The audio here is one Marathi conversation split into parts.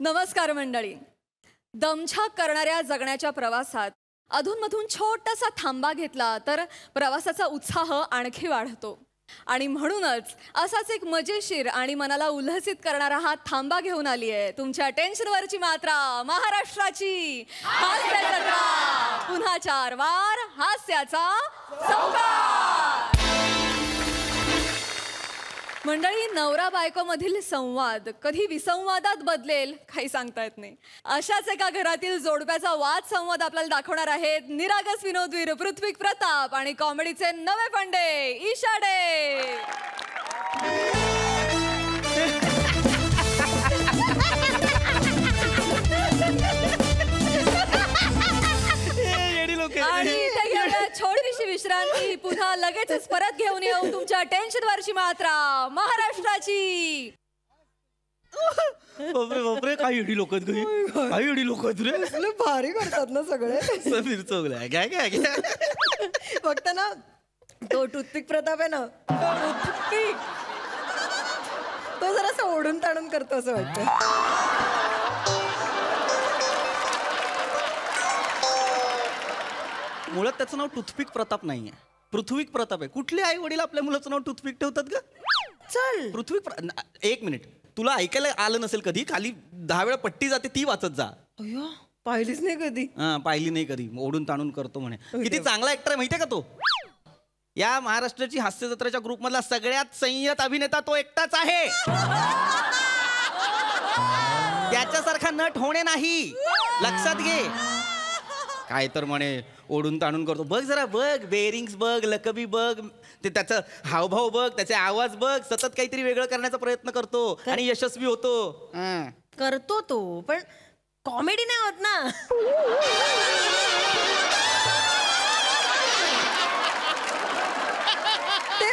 नमस्कार मंडळी. दमछाक करणाऱ्या जगण्याच्या प्रवासात अधूनमधून छोटासा थांबा घेतला तर प्रवासाचा उत्साह आणखी वाढतो. आणि म्हणूनच असाच एक मजेशीर आणि मनाला उल्हसित करणारा हा थांबा घेऊन आली आहे तुमच्या टेन्शनवरची मात्रा, महाराष्ट्राची हास्य जत्रा. पुन्हा 4 वार हास्याचा संवाद. मंडळी, नवरा बायको मधील संवाद कधी विसंवादात बदलेल काही सांगता येत नाही. अशाच एका घरातील जोडप्याचा वाद संवाद आपल्याला दाखवणार आहेत निरागस विनोदवीर पृथ्वी प्रताप आणि कॉमेडीचे नवे फंडे ईशा डे. आणि इथे घेऊया छोटीशी विश्रांती. पुन्हा लगेचच परत घेऊन येऊ तुमच्या टेन्शनवरची मात्रा, महाराष्ट्राची. बापरे बापरे, काही एडी लोक आहेत घरी, काही एडी लोक आहेत रे. भारी करतात ना सगळे. समीर चौगला घ्या घ्या घ्या. फक्त ना तो टूथपिक प्रताप आहे ना, टूथपिक तो जरा ओढून ताणून करतो असं वाटतं. मुळात त्याचं नाव टूथपिक प्रताप नाहीये, पृथ्वी प्रताप आहे. कुठले आई वडील आपल्या मुलाचं नाव टूथपिक ठेवतात ग? चल पृथ्वी एक मिनिट, तुला ऐकायला आलं नसेल कधी, खाली 10 वेळा पट्टी जाते ती वाचत जा. अय्यो, पाहिलीच नाही कधी. पाहिली नाही कधी. ओढून ताणून करतो म्हणे. किती चांगला ऍक्टर आहे माहितीये का तो? या महाराष्ट्राची हास्य जत्रेच्या ग्रुप मधला सगळ्यात संयत अभिनेता तो एकटाच आहे. त्याच्यासारखा नट होणे नाही, लक्षात घे. काय तर म्हणे ओढून ताणून करतो. बघ जरा, बघ बेरिंग्स बघ, लकबी बघ, ते त्याचा हावभाव बघ, त्याचे आवाज बघ. सतत काहीतरी वेगळं करण्याचा प्रयत्न करतो आणि यशस्वी होतो. करतो तो, पण कॉमेडी नाही होत ना. ते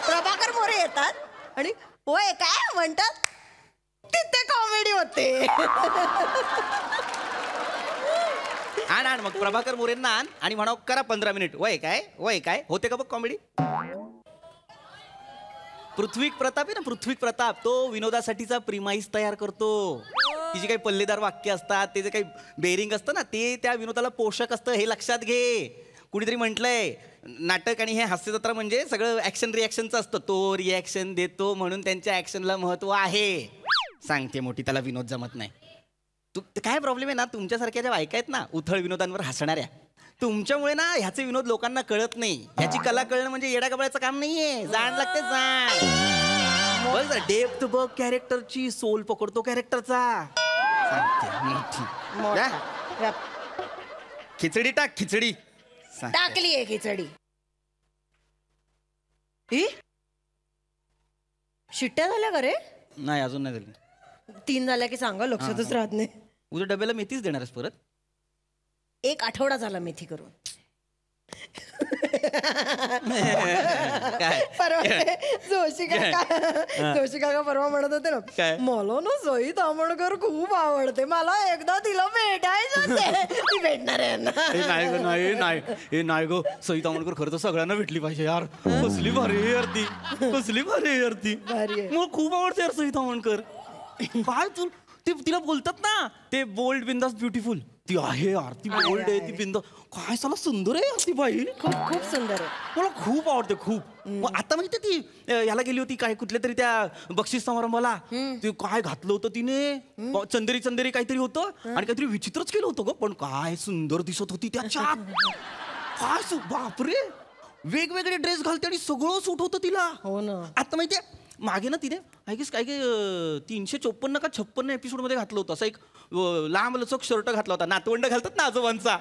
प्रभाकर मोरे येतात आणि होय काय म्हणतात, तिथे कॉमेडी होते. आण मग प्रभाकर मोरेंना आण आणि म्हणाव करा 15 मिनिट. वय काय होते का बघ कॉमेडी. पृथ्वी प्रताप आहे ना, पृथ्वी प्रताप, तो विनोदासाठीचा प्रिमाईस तयार करतो. तिची काही पल्लेदार वाक्य असतात, ते जे काही बेरिंग असतं ना, ते त्या विनोदाला पोषक असतं, हे लक्षात घे. कुणीतरी म्हटलंय नाटक आणि हे हास्य जत्रा म्हणजे सगळं ऍक्शन रिॲक्शनचं असतं. तो रिॲक्शन देतो म्हणून त्यांच्या ऍक्शनला महत्व आहे. सांगते मोठी, त्याला विनोद जमत नाही. काय प्रॉब्लेम आहे ना, तुमच्यासारख्या ज्या बायका आहेत ना उथळ विनोदांवर हसणाऱ्या, तुमच्यामुळे ना ह्याचे विनोद लोकांना कळत नाही. ह्याची कला कळणं म्हणजे येडा गबळाचं काम नाहीये. जाण लागते, जाण. बघ डेप्थ बघ कॅरेक्टरची, सोल पकडतो कॅरेक्टरचा. खिचडी टाक, खिचडी टाकली आहे खिचडी. शिट्ट्या झाल्या का रे? नाही, अजून नाही झाली. 3 झाल्या की सांगा, लक्षातच राहत नाही. उद्या डब्याला मेथीच देणार आहेस परत? 1 आठवडा झाला मेथी करून. जोशी काका परवा म्हणत होते ना, मला ना सई तामणकर खूप आवडते, मला एकदा तिला भेटायचं. ती भेटणार आहे ना? नाही ग, सई तामणकर खरं तर सगळ्यांना भेटली पाहिजे यार. कसली भारी आहे यार ती, कसली भारी आहे यार ती. मला खूप आवडते यार सई तामणकर. काय तू ते तिला बोलतात ना, ते बोल्ड बिंदास ब्युटिफुल, ती आहे यार. ती बोल्ड आहे, ती बिंदास. काय साला सुंदर आहे यार ती बाई. खूप सुंदर आहे. मला खूप आवडते खूप. मग आता म्हणजे ती याला गेली होती काय कुठल्या तरी त्या बक्षीस समारंभाला. ते काय घातलं होतं तिने, चंदेरी काहीतरी होतं आणि काहीतरी विचित्रच केलं होतं ग, पण काय सुंदर दिसत होती त्याच्यात. काय बापरे, वेगवेगळे ड्रेस घालते आणि सगळं सूट होतं तिला. हो ना. आता माहितीये मागे ना तिने काय 354 का 56 एपिसोड मध्ये घातलं होतं असं एक लांब लचक शर्ट घातला होता. नातवंड घालतात ना आजोबांचा.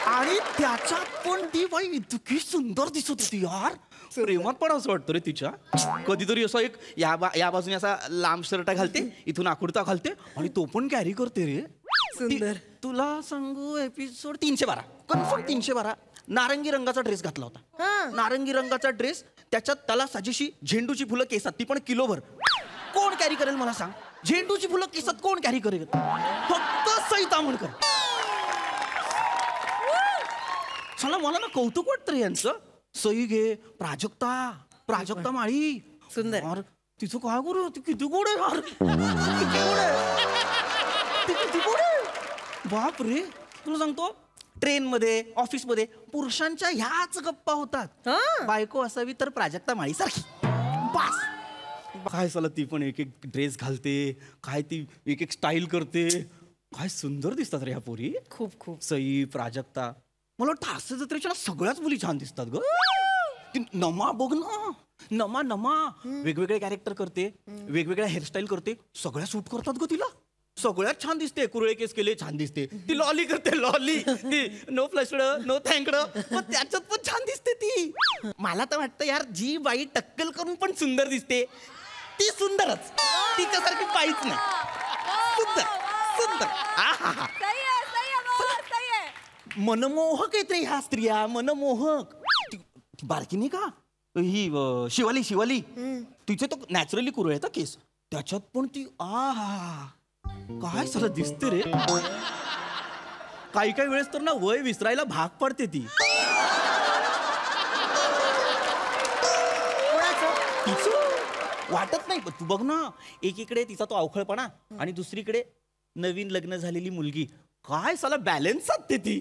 आणि त्याच्यात पण ती बाई इतकी सुंदर दिसत होती यार. प्रेमात पण असं वाटतं रे तिच्या. कधीतरी असं एक या बाजूने असा लांब शर्ट घालते, इथून आकुर्ता घालते आणि तो पण कॅरी करते रे. सुंदर. तुला सांगू, एपिसोड 312 कन्फर्म 312 नारंगी रंगाचा ड्रेस घातला होता. नारंगी रंगाचा ड्रेस, त्याच्यात त्याला साजेशी झेंडूची फुलं केसात, ती पण किलोभर. कोण कॅरी करेल मला सांग? झेंडूची फुलं केसात कोण कॅरी करेल? फक्त सई तामणकर. चला, मला ना कौतुक वाटतं रे यांचं. सई घे, प्राजक्ता माळी, सुंदर. यार तिचं काय करू, ती किती गोड आहे यार, किती गोड आहे, ती किती गोड आहे. बाप रे, तुला सांगतो ट्रेनमध्ये ऑफिसमध्ये पुरुषांच्या ह्याच गप्पा होतात. बायको असावी तर प्राजक्ता माळी सारखी बास. काय साला ती पण एक एक ड्रेस घालते, काय ती एक एक स्टाईल करते, काय सुंदर दिसतात रे ह्या पोरी. खूप खूप. सई, प्राजक्ता, मला वाटतं हास्य जत्रेच्या सगळ्याच मुली छान दिसतात ग. ती नमा बघ ना, नमा नमा वेगवेगळे कॅरेक्टर करते, वेगवेगळ्या हेअरस्टाईल करते, सगळ्या सूट करतात ग तिला, सगळ्यात छान दिसते. कुरळे केस केले छान दिसते, ती लॉली करते, लॉली ती नो फ्लशड नो थँकड, पण त्याच्यात पण छान दिसते ती. मला तर वाटतं यार जी बाई टक्कल करून पण सुंदर दिसते ती सुंदरच, तिच्यासारखी बाईच नाही. सुंदर सुंदर, सही आहे, सही आहे बाबा, सही आहे. मनमोहक आहेत रे ह्या स्त्रिया, मनमोहक. ती बारकी नाही का ही शिवाली, शिवाली तिचे तर नॅचरली कुरळे आहेत केस, त्याच्यात पण ती काय सगळं दिसते रे. काही काही वेळेस तर ना वय विसरायला भाग पडते ती. तिचं वाटत नाही, तू बघ ना, एकीकडे तिचा तो अवखळपणा आणि दुसरीकडे नवीन लग्न झालेली मुलगी, काय साला बॅलन्स साधते ती.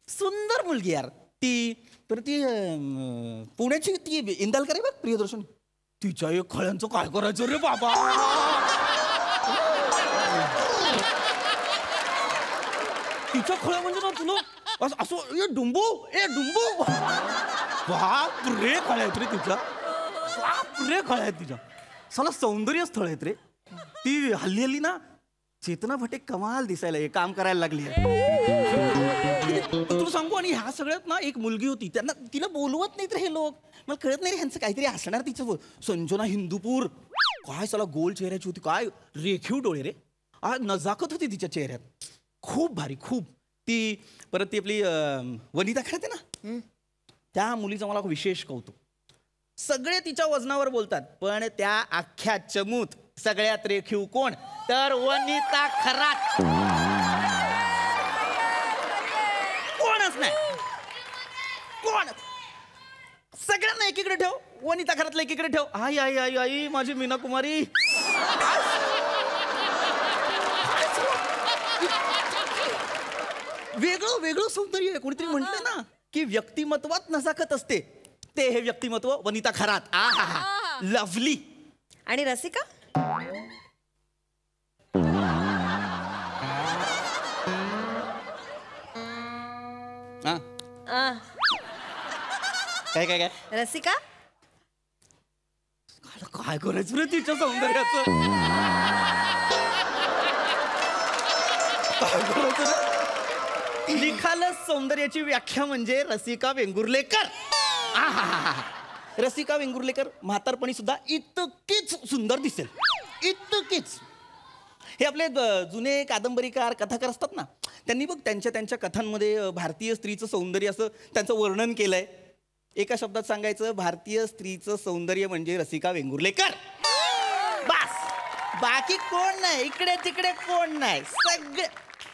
सुंदर मुलगी यार ती. तर ती पुण्याची ती इंदालकर आहे बघ, प्रियदर्शन, तिच्या एक खळ्यांचं काय करायचं रे बाबा. तिच्या खळ्या म्हणजे ना तुला असं ए डुंबू, ए डुंबू, बाप रे खळ्या आहेत रे तिच्या, बाप रे खळ्या आहेत तिच्या. साला सौंदर्य स्थळ आहेत रे. ती हल्ली हल्ली ना चेतना भटे कमाल दिसायला काम करायला लागली. तुला सांगू, आणि ह्या सगळ्यात ना एक मुलगी होती, त्यांना तिला बोलवत नाहीत रे हे लोक, मला कळत नाही रे ह्यांचं काहीतरी असणार तिचं. संजना हिंदूपूर, काय साला गोल चेहऱ्याची होती, काय रेखीव डोळे रे, नजाकत होती तिच्या चेहऱ्यात, खूप भारी खूप. ती परत ती आपली वनिता खराते ना, त्या मुलीचं मला विशेष कौतुक. सगळे तिच्या वजनावर बोलतात, पण त्या अख्ख्या चमूत सगळ्यात रेखीव कोण, तर वनिता खरात. कोणच नाही, कोण. सगळ्यांना एकीकडे ठेव, वनिता खरातला एकीकडे ठेव. आई आई आई आई माझी मीना कुमारी. वेगळं वेगळं सौंदर्य आहे. कोणीतरी म्हटलं ना की व्यक्तिमत्वात नजाकत असते, ते हे व्यक्तिमत्व वनिता खरात. लवली. आणि रसिका काय काय काय रसिका काय करायचं रे तिच्या सौंदर्याचं, काय करायचं रे. निखालस सौंदर्याची व्याख्या म्हणजे रसिका वेंगुर्लेकर. रसिका वेंगुर्लेकर म्हातारपणी सुद्धा इतकीच सुंदर दिसेल, इतकीच. हे आपले जुने कादंबरीकार कथाकार असतात ना, त्यांनी बघ त्यांच्या त्यांच्या कथांमध्ये भारतीय स्त्रीचं सौंदर्य असं त्यांचं वर्णन केलंय. एका शब्दात सांगायचं, भारतीय स्त्रीचं सौंदर्य म्हणजे रसिका वेंगुर्लेकर. बस, बाकी कोण नाही, इकडे तिकडे कोण नाही, सगळे.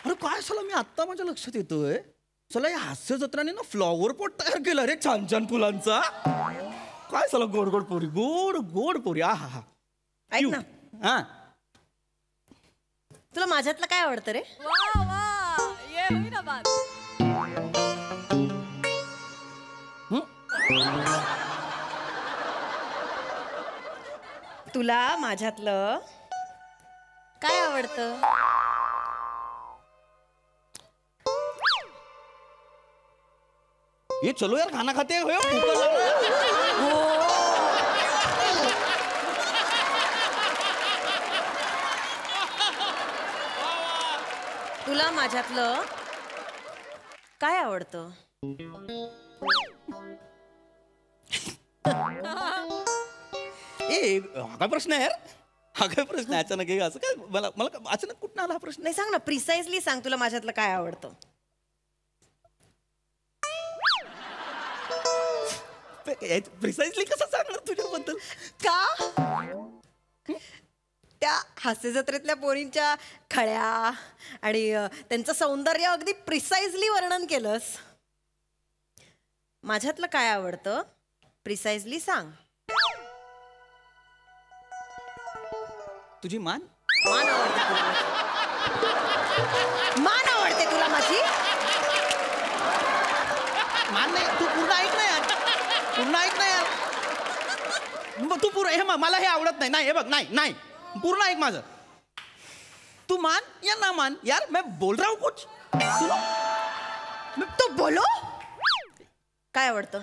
अरे काय साला, मी आत्ता माझ्या लक्षात येतोय, चला या हास्य जत्राने ना फ्लॉवर पॉट तयार केला रे छान छान फुलांचा. काय साला गोड गोड पोरी, गोड गोड पोरी. हा ऐक ना, हा, तुला माझ्यातलं काय आवडतं रे? वा वा, ये हुई ना बात. तुला माझ्यातलं काय आवडतं? ये चलो यार खाना खाते हो. तुला माझ्यातलं काय आवडतं? हा काय प्रश्न आहे यार, हा काय प्रश्न आहे अचानक. असं काय मला मला अचानक कुठं आला हा प्रश्न? नाही सांग ना, प्रिसाइजली सांग, तुला माझ्यातलं काय आवडतं? प्रिसाइजली कसं सांगणार तुझ्याबद्दल? का त्या हास्य जत्रेतल्या पोरींच्या खळ्या आणि त्यांचं सौंदर्य अगदी प्रिसाइजली वर्णन केलंस. माझ्यातलं काय आवडतं प्रिसाइजली सांग. तुझी मान मान आवडते तुला माझी? मान आवडते तुला माझी? मान नाही तू पूर्ण ऐक ना यार पूर्ण ऐक ना यार तू पूर्ण हे मला हे आवडत नाही नाही हे बघ नाही नाही पूर्ण ऐक माझं तू मान या ना मान यार मैं बोल रहा हूँ कुछ तू बोलो. काय आवडतं?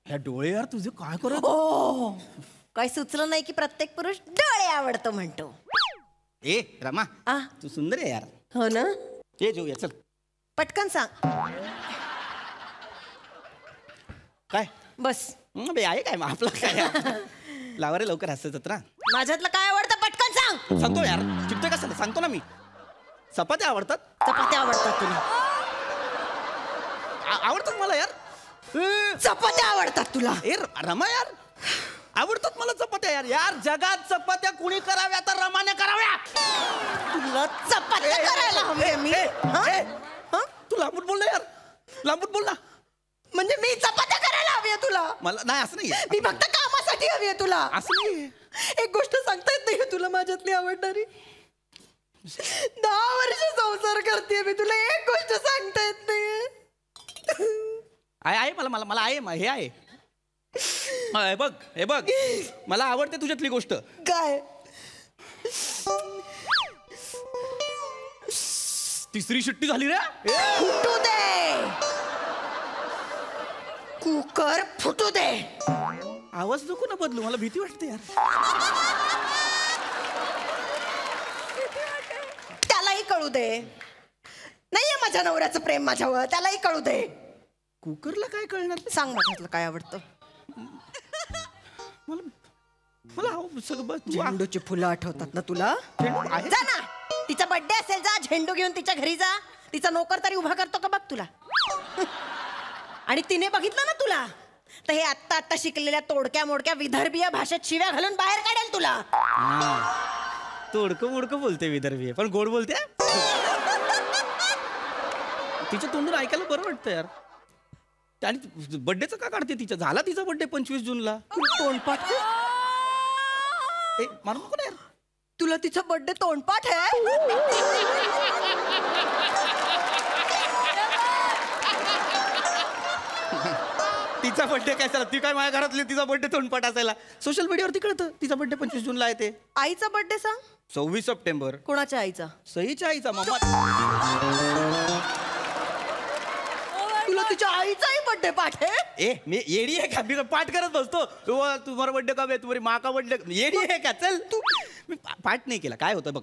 ह्या डोळे यार तुझे काय करत ओ काही सुचलं नाही की प्रत्येक पुरुष डोळे आवडतो म्हणतो. ए रमा आ तू सुंदर आहे यार हो ना. ये जेऊया चल पटकन सांग. काय बस. बे आहे काय मग आपलं काय लावा रे लवकर हास्य जत्रा माझ्यातलं काय आवडतं पटकन सांग. सांगतो यार चिपतोय कसं सांगतो ना मी चपात्या आवडतात चपात्या आवडतात तुला. आवडतात मला यार चपात्या आवडतात तुला. ए रमा यार आवडतात मला चपात्या यार यार जगात चपात्या कुणी कराव्या तर रमाने कराव्या तुला चपात्या करायला हवे मी. तू लांबून बोल ना यार लांबून बोल ना म्हणजे मी चपात्या करायला हवी आहे तुला. मला नाही असं नाही मी फक्त कामासाठी हवी आहे तुला. असं नाही एक गोष्ट सांगता येत नाही तुला माझ्यातली आवडणारी. 10 वर्ष संसार करते मी तुला एक गोष्ट सांगता येत नाही. आहे मला मला मला आहे हे आहे हे बघ मला आवडते तुझ्यातली गोष्ट काय? तिसरी शिट्टी झाली रे फुटू दे कुकर फुटू दे. आवाज नको ना बदलू मला भीती वाटते यार त्यालाही कळू दे. नाहीये माझ्या नवऱ्याचं प्रेम माझ्यावर त्यालाही कळू दे. कुकरला काय कळणार सांग माझ्यातलं काय आवडतं. मला मला सगळं झेंडूची फुलं आठवतात ना तुला. आहे जा ना तिचा बर्थडे असेल जा झेंडू घेऊन तिच्या घरी जा. तिचा नोकर तरी उभा करतो का बघ तुला. आणि तिने बघितलं ना तुला तर हे आत्ता आत्ता शिकलेल्या तोडक्या मोडक्या विदर्भीय भाषेत शिव्या घालून बाहेर काढेल तुला. तोडकं मोडकं बोलते विदर्भी पण गोड बोलते तिच्या तोंडून ऐकायला बरं वाटतं यार. आणि बर्थडेचं का काढते तिच्या झाला तिचा बर्थडे 25 जूनला. तोंडपाठ ए मारू नको ना यार तुला तिचा बर्थडे तोंडपाठ आहे. तिचा बर्थडे काय झाला ती काय माझ्या घरातली तिचा बर्थडे तोंडपाठ असायला सोशल मीडियावरती कळतं तिचा बर्थडे 25 जूनला आहे ते. आईचा बर्थडे सांग. 26 सप्टेंबर. कोणाच्या आईचा? सईच्या आईचा मम्मा. तुला तुझ्या आईचाही बर्थडे पाठ आहे. ए मी येडी आहे का मी पाठ करत बसतो तुम्हारा बर्थडे कब है तुम्हारी माँ का बर्थडे येडी आहे का चल तू मी पाठ नाही केला काय होतं बघ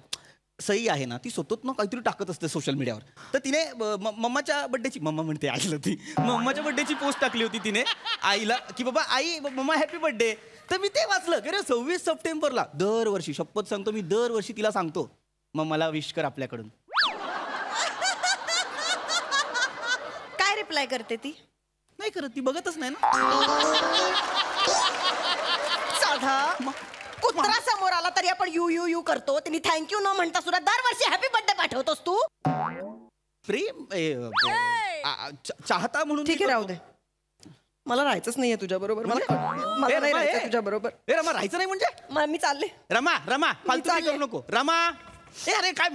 सई आहे ना ती स्वतःच काहीतरी टाकत असते सोशल मीडियावर तर तिने मम्माच्या बर्थडेची मम्मा म्हणते आईला ती मम्माच्या बर्थडेची पोस्ट टाकली होती तिने आईला की बाबा आई मम्मा हॅपी बर्थडे तर मी ते वाचलं की रे 26 सप्टेंबरला दरवर्षी शपथ सांगतो मी दरवर्षी तिला सांगतो मम्माला विश कर आपल्याकडून. काय रिप्लाय करते ती? नाही करत ती बघतच नाही ना. साधा कुत्रा समोर आला तरी आपण यू यू यू करतो. तिने थँक्यू न म्हणता सुद्धा दरवर्षी हॅपी बर्थडे पाठवतोस तू. प्रेम चाहता म्हणून ठीक आहे राहू दे. मला राहायचंच नाहीये तुझ्या बरोबर. मला नाही राहायचं तुझ्या बरोबर. ए रमा राहायचं नाही म्हणजे मी चालले. रमा फालतू चालले. करू नको रमा. ए अरे काय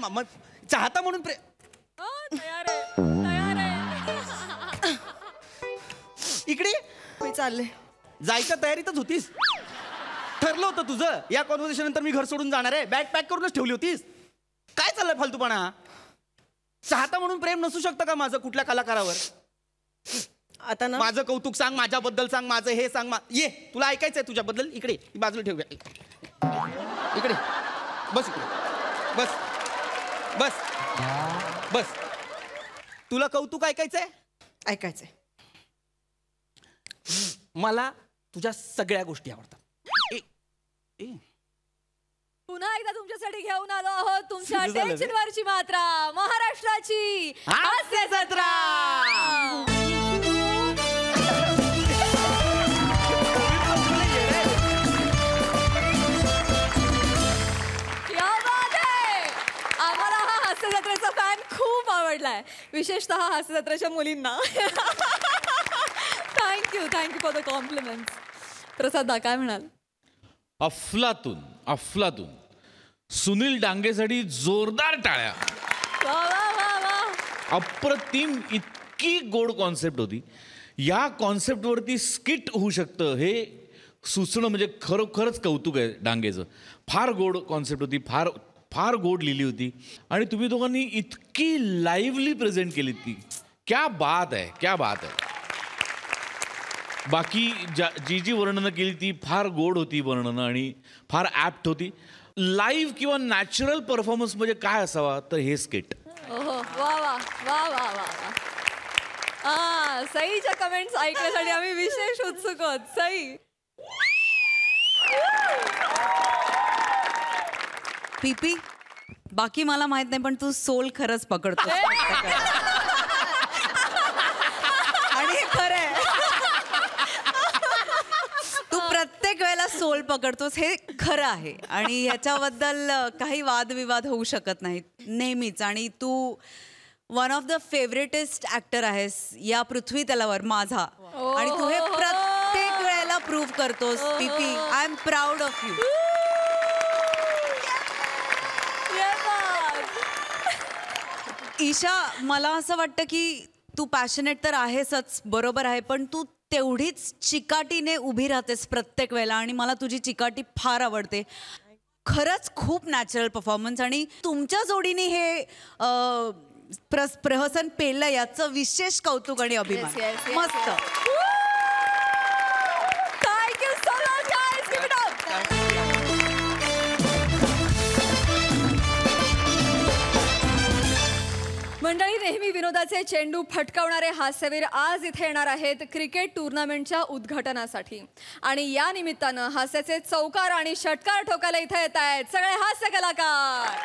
चाहता म्हणून इकडे मी चालले. जायच्या तयारीतच होतीस ठरलं होतं तुझं या कॉन्व्हर्सेशन नंतर मी घर सोडून जाणार आहे बॅग पॅक करूनच ठेवली होतीस. काय चाललंय फालतूपणा. चाहता म्हणून प्रेम नसू शकतं का माझं कुठल्या कलाकारावर. आता ना माझं कौतुक सांग माझ्याबद्दल सांग माझं हे सांग ये तुला ऐकायचंय तुझ्याबद्दल इकडे बाजूला ठेवूया इकडे बस इकडे बस बस बस तुला कौतुक ऐकायचंय ऐकायचंय. मला तुझ्या सगळ्या गोष्टी आवडतात. पुन्हा एकदा तुमच्यासाठी घेऊन आलो आहोत तुमच्या सुरू झालं रे. टेन्शनवरची मात्रा महाराष्ट्राची हास्य जत्रा. क्या बात आहे. आम्हाला हा हास्य जत्रेचा फॅन खूप आवडलाय विशेषतः हास्य जत्रेच्या मुलींना. Thank you for the compliments. Prasad da काय म्हणाल? अफलातून अफलातून. सुनील डांगेसाठी जोरदार टाळ्या. वा वा वा वा. अप्रतिम. इतकी गोड कॉन्सेप्ट होती. या कॉन्सेप्टवरती स्किट होऊ शकतं हे सुचणं म्हणजे खरोखरच कौतुक आहे डांगेचं. फार गोड कॉन्सेप्ट होती. फार फार गोड लिहिली होती आणि तुम्ही दोघांनी इतकी लाईव्हली प्रेझेंट केली ती. क्या बात आहे, क्या बात आहे. बाकी जी वर्णनं केली ती फार गोड होती वर्णनं आणि फार ॲप्ट होती. लाईव्ह किंवा नॅचरल परफॉर्मन्स म्हणजे काय असावा तर हे स्किट. ओहो वा वा वा वा वा वा. सईच्या कमेंट्स ऐकण्यासाठी आम्ही विशेष उत्सुक आहोत. सई. पीपी बाकी मला माहित नाही पण तू सोल खरंच पकडतो आणि हे खरं आहे. तू प्रत्येक वेळेला सोल पकडतोस हे खरं आहे आणि ह्याच्याबद्दल काही वादविवाद होऊ शकत नाहीत नेहमीच. आणि तू वन ऑफ द फेवरेटेस्ट ऍक्टर आहेस या पृथ्वी तलावर माझा. आणि तू हे प्रत्येक वेळेला प्रूव्ह करतोस PP. I am proud of you. Isha मला असं वाटतं की तू पॅशनेट तर आहेसच बरोबर आहे पण तू तेवढीच चिकाटीने उभी राहतेस प्रत्येक वेळेला आणि मला तुझी चिकाटी फार आवडते. खरंच खूप नॅचरल परफॉर्मन्स आणि तुमच्या जोडीने हे प्रहसन पेललं याचं विशेष कौतुक आणि अभिमान. Yes, yes, yes, मस्त. Thank you so much, guys. Give it up. मंडळी, नेहमी विनोदाचे चेंडू फटकावणारे हास्यवीर आज इथे येणार आहेत क्रिकेट टुर्नामेंटच्या उद्घाटनासाठी. आणि या निमित्तानं हास्याचे चौकार आणि षटकार ठोकायला इथे येत आहेत सगळे हास्य कलाकार.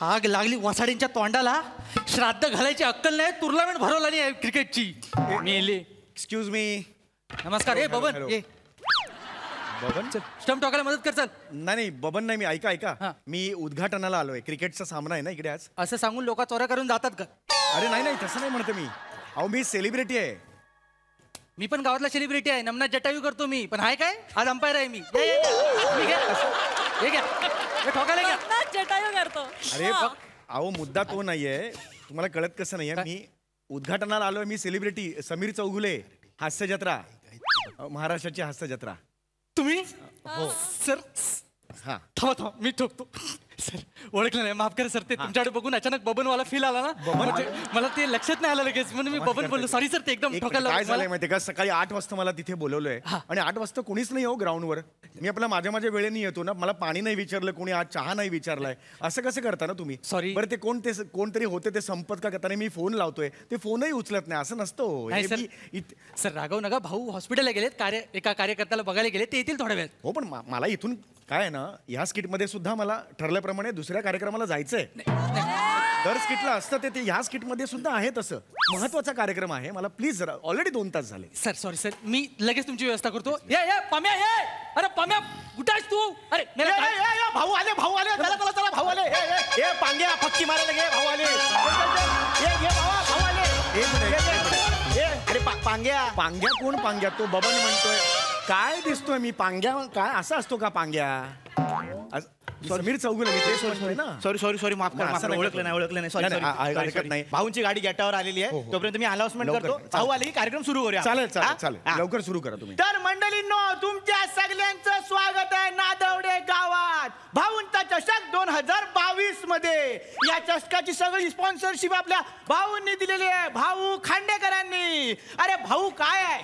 आग लागली वसाडींच्या तोंडाला. श्राद्ध घालायची अक्कल नाही. टुर्नामेंट भरवला नाही क्रिकेटची. मेले. Excuse me. नमस्कार. ए बबन ये. बबन स्टंप टोकायला मदत कर चल. नाही बबन नाही. मी ऐका हा. ऐका मी उद्घाटनाला आलोय. क्रिकेटचा सामना आहे ना इकडे आज. असं सांगून लोक चोऱ्या करून जातात का? अरे नाही नाही तसं नाही म्हणतो मी. अहो मी सेलिब्रिटी आहे. मी पण गावातला सेलिब्रिटी आहे. नमना जटायू करतो मी. पण हाय काय आज अंपायर आहे मी. ये, ये, ये. मी घे. हे घ्या. हे ठोकायला घ्या. जटायू करतो. अरे अहो मुद्दा तो नाहीये. तुम्हाला कळत कसं नाहीये. मी उद्घाटनाला आलोय. मी सेलिब्रिटी समीर चौगुले. हास्य जत्रा महाराष्ट्राची हास्य जत्रा. तुम्ही सर हा थांबा थांबा मी ठोकतो. सर ओळखलं नाही माफ करा सर. ते तुमच्याकडे बघून अचानक बबनवाला फील आला ना. म्हणजे मला ते लक्षात नाही आलं लगेच म्हणून मी बबन बोललो. Sorry sir. ते एकदम ठोकायला काय झालंय मला- माहितीये का सकाळी 8 वाजता मला तिथे बोलवलंय आणि 8 वाजता कोणीच नाही हो ग्राउंडवर. मी आपल्या माझ्या वेळेने येतो ना. मला पाणी नाही विचारलं कोणी. आज चहा नाही विचारलाय. असं कसं करता ना तुम्ही. Sorry. बरं ते कोणतरी होते ते संपर्क करताना मी फोन लावतोय ते फोनही उचलत नाही. असं नसतं हो. नाही हे सर. मी सर राघव नका भाऊ हॉस्पिटलला गेलेत. एका कार्यकर्त्याला बघायला गेले. ते येतील थोड्या वेळात. हो पण मला इथून काय आहे ना ह्या स्किटमध्ये सुद्धा मला ठरल्याप्रमाणे दुसऱ्या कार्यक्रमाला जायचंय. दर स्किटला असतं ते ह्या स्किटमध्ये सुद्धा आहे तसं. महत्वाचा कार्यक्रम आहे. मला प्लीज जरा ऑलरेडी 2 तास झाले. Sir sorry sir. मी लगेच तुमची व्यवस्था करतो. ये पम्या ये. अरे पम्या कुठं आहेस तू? अरे मेरा काय- भाऊ आले चला चला चला भाऊ आले. ए पांग्या फक्की मारायला गे भाऊ आले. भाऊ आले. अरे पांग्या कोण पांग्या? तो बबन म्हणतोय. काय दिसतोय मी पांग्या? काय असं असतो का पांग्या? समीर चौगुले मी तेच म्हणतोय ना. सॉरी माफ नाही, असं करा. नाही ओळखलं नाही नाही, नाही, हरकत नाही. भाऊंची गाडी गेटावर आलेली आहे. तोपर्यंत मी अनाउन्समेंट लवकर. करतो. भाऊ आले की कार्यक्रम सुरू करूया. चालेल हा? चालेल लवकर सुरू करा तुम्ही. तर मंडळींनो तुमच्या सगळ्यांचं स्वागत आहे नादवडे गावात. भाऊंचा चषक 2022 मध्ये. या चषकाची सगळी स्पॉन्सरशिप आपल्या भाऊंनी दिलेली आहे. भाऊ खांडेकरांनी. अरे भाऊ काय आहे?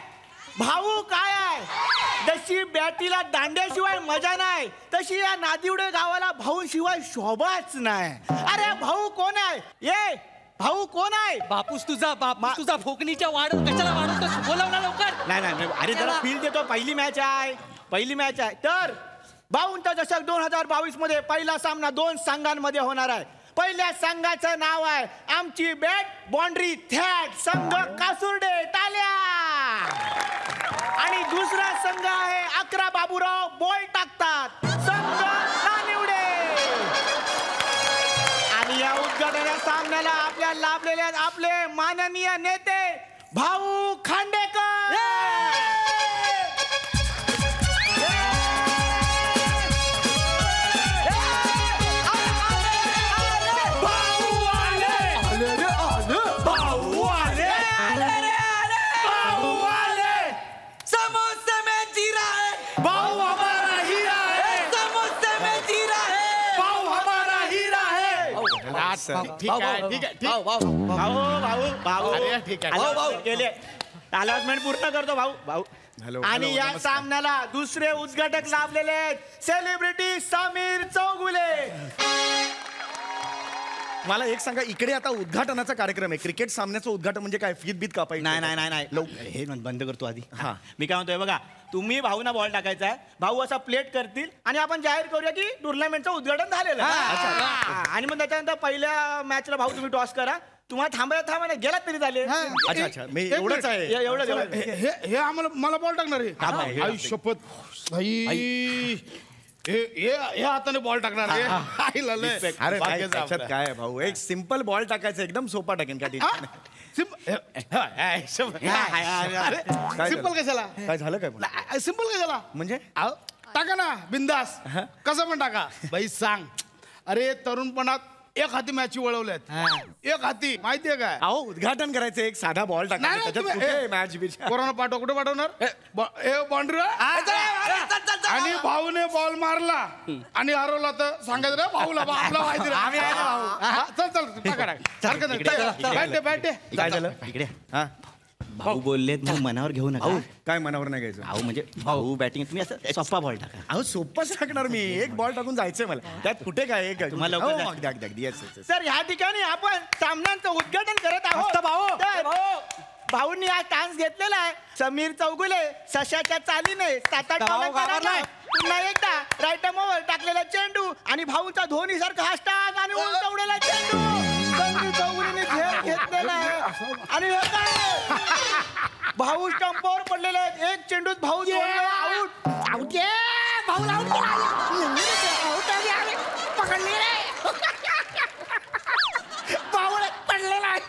जशी बॅटीला दांड्याशिवाय मजा नाही तशी या नादिवडे गावाला भाऊशिवाय शोभाच नाही. अरे भाऊ कोण आहे? ये भाऊ कोण आहे? बापूस तुझा फोकणीच्या कशाला वाढवतोस? बोलाव ना लवकर. नाही अरे जरा फील देतो. पहिली मॅच आहे. तर भाऊंचा चषक 2022 मध्ये पहिला सामना 2 संघांमध्ये होणार आहे. पहिल्या संघाचं नाव आहे आमची बॅट बाउंड्री थॅट संघ कासुर्डे. ताल्या. आणि दुसरा संघ आहे 11 बाबूराव बॉल टाकतात संघ नानिवडे. सामन्याला आपल्या लाभलेले आहेत आपले माननीय नेते भाऊ खांडेकर. समोसे में जीरा है भाऊ हमारा हीरा है. समोसे में जीरा है भाऊ हमारा हीरा है. ठीक आहे ठीक आहे ठीक. भाऊ भाऊ अरे ठीक आहे भाऊ केले अनाउन्समेंट पूर्ण करतो भाऊ भाऊ. आणि या सामन्याला दुसरे उद्घाटक लाभलेले आहेत सेलिब्रिटी समीर चौगुले. मला एक सांगा इकडे आता उद्घाटनाचा कार्यक्रम आहे क्रिकेट सामन्याचं उद्घाटन म्हणजे काय फीत बीत कापायची. नाही हे बंद करतो आधी. हा. मी काय म्हणतोय बघा तुम्ही भाऊना बॉल टाकायचा आहे भाऊ असा प्लेट करतील आणि आपण जाहीर करूया की टुर्नामेंटचं उद्घाटन झालेलं आहे. आणि मग त्याच्यानंतर पहिल्या मॅचला भाऊ तुम्ही टॉस करा तुम्हाला थांबायला गेलात तरी चालेल. अच्छा अच्छा मी एवढंच आहे एवढं हे आम्हाला मला बॉल टाकणार आहे आई शपथ भाई हे हाताने बॉल टाकणार आहे. आई लाले. अरे भाग्याचं त्याच्यात आपलं. काय आहे भाऊ एक सिंपल बॉल टाकायचं एकदम सोपा टाकेन का सिंपल कशाला काय झालं काय सिंपल कशाला म्हणजे अहो, टाका ना बिंदास कसं पण टाका बाई सांग. अरे तरुणपणात एक हाती मॅच वळवल्यात एक हाती माहितीये काय अहो उद्घाटन करायचं एक साधा बॉल नाही, टाकायचा नाही, त्याच्यात तुम्ही- कुठे मॅच बिच कोरोना पाठव कुठे पाठवणार बाउंड्री आणि भाऊने बॉल मारला आणि हरवला तर सांगायचं रे भाऊला आपला माहिती रे. हा, चल चल टाका टाका. हरकत नाही. बॅट बॅट काय झालं इकडे हा भाऊ बोललेत भाऊ मनावर घेऊ नका. काय मनावर नाही घ्यायचं भाऊ म्हणजे भाऊ बॅटिंग तुम्ही असं सोपा बॉल टाका. अहो सोपंच टाकणार मी एक बॉल टाकून जायचंय मला त्यात कुठे काय एक तुम्हाला हो, लवकर अगदी अगदी अगदी yes. सर ह्या ठिकाणी आपण सामन्यांचं उद्घाटन करत आहोत भाऊ. भाऊंनी हा चान्स घेतलेला आहे समीर चौगुले सशाच्या चालीने 7-8 पुन्हा एकदा राईट ओव्हर टाकलेला चेंडू आणि भाऊचा धोनी सारखा हा स्टाक आणि उडवलेला चेंडू समीर चौगुलेने खेळ घेतलेला आहे. आणि हे काय भाऊ स्टंपवर पडलेले आहेत एक चेंडूत भाऊ आउट आउट भाऊ पकडले भाऊ पडलेला आहे.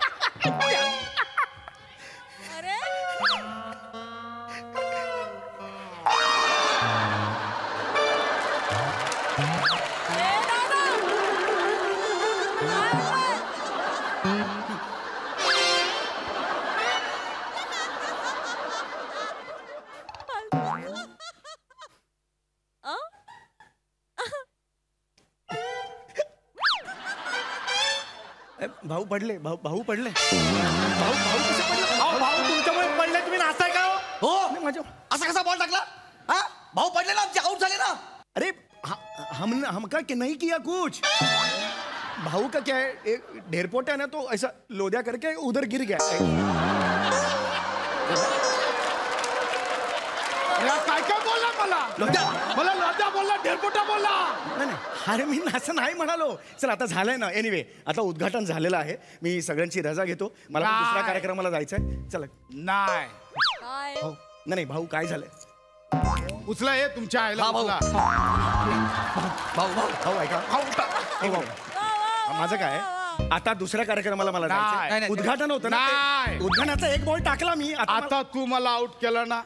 भाऊ पडले भाऊ पडले भाऊ कसे पडले भाऊ तुमच्यामुळे पडले तुम्ही नाचताय का हो माझ्या असा कसा बॉल टाकला हा भाऊ पडले ना आमचे आउट झाले ना. अरे हम का नहीं किया कुछ भाऊ का क्या है एक ढेरपोटा है ना तो ऐसा लोदिया करके उधर गिर गया. काय काय बोलला मला लोद्या बोलला ढेरपोटा बोलला. नाही अरे मी असं नाही म्हणालो. चल आता झालंय ना एनिवे आता उद्घाटन झालेलं आहे मी सगळ्यांची रजा घेतो मला पण दुसऱ्या कार्यक्रमाला जायचंय चला. नाही नाही भाऊ काय झालंय उचला हे तुमच्या आईला उचला. भाऊ ऐका भाऊ माझं काय आता दुसऱ्या कार्यक्रमाला मला जायचंय. उद्घाटन होतं ना नाही. ते. उद्घाटनाचा एक बॉल टाकला मी आता तू मला आउट केलं ना